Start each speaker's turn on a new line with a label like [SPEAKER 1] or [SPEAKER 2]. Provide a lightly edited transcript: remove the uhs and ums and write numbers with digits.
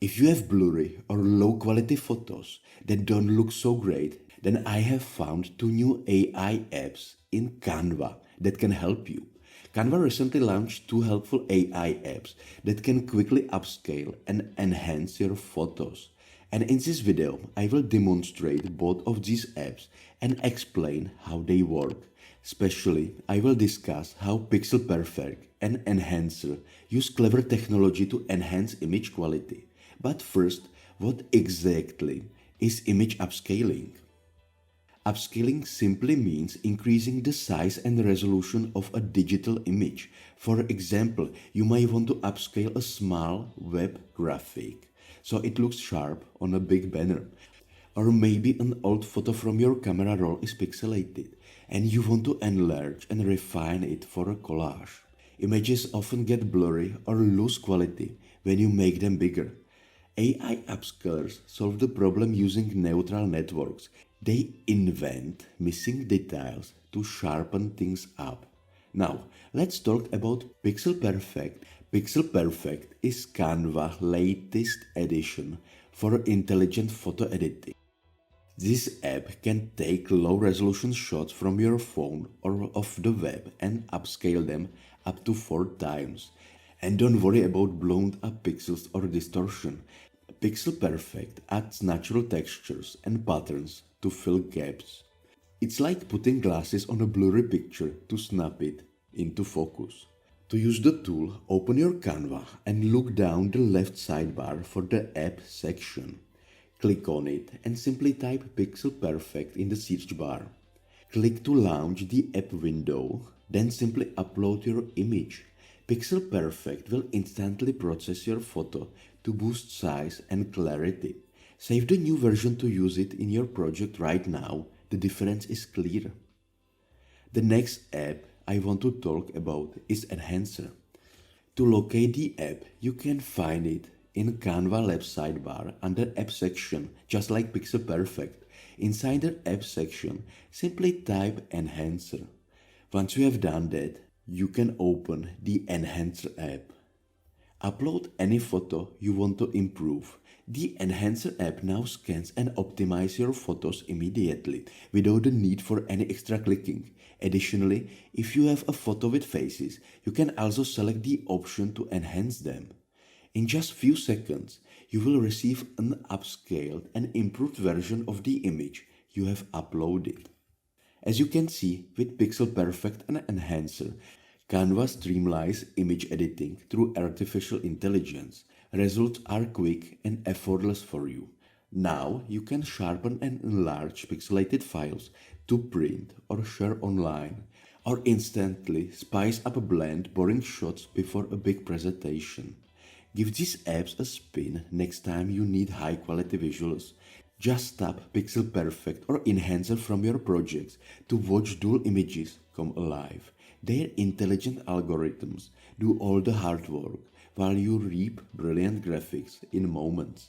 [SPEAKER 1] If you have blurry or low quality photos that don't look so great, then I have found two new AI apps in Canva that can help you. Canva recently launched two helpful AI apps that can quickly upscale and enhance your photos. And in this video, I will demonstrate both of these apps and explain how they work. Especially, I will discuss how PixelPerfect and Enhancer use clever technology to enhance image quality. But first, what exactly is image upscaling? Upscaling simply means increasing the size and resolution of a digital image. For example, you might want to upscale a small web graphic so it looks sharp on a big banner. Or maybe an old photo from your camera roll is pixelated and you want to enlarge and refine it for a collage. Images often get blurry or lose quality when you make them bigger. AI upscalers solve the problem using neural networks. They invent missing details to sharpen things up. Now, let's talk about PixelPerfect. PixelPerfect is Canva's latest edition for intelligent photo editing. This app can take low-resolution shots from your phone or off the web and upscale them up to 4 times. And don't worry about blown up pixels or distortion. PixelPerfect adds natural textures and patterns to fill gaps. It's like putting glasses on a blurry picture to snap it into focus. To use the tool, open your Canva and look down the left sidebar for the app section. Click on it and simply type PixelPerfect in the search bar. Click to launch the app window, then simply upload your image. PixelPerfect will instantly process your photo to boost size and clarity. Save the new version to use it in your project right now. The difference is clear. The next app I want to talk about is Enhancer. To locate the app, you can find it in Canva left sidebar under App section, just like PixelPerfect. Inside the App section, simply type Enhancer. Once you have done that, you can open the Enhancer app. Upload any photo you want to improve. The Enhancer app now scans and optimizes your photos immediately without the need for any extra clicking. Additionally, if you have a photo with faces, you can also select the option to enhance them. In just few seconds, you will receive an upscaled and improved version of the image you have uploaded. As you can see, with PixelPerfect and Enhancer, Canva streamlines image editing through artificial intelligence. Results are quick and effortless for you. Now you can sharpen and enlarge pixelated files to print or share online, or instantly spice up a blend boring shots before a big presentation. Give these apps a spin next time you need high quality visuals. Just tap PixelPerfect or Enhancer from your projects to watch dual images come alive. Their intelligent algorithms do all the hard work while you reap brilliant graphics in moments.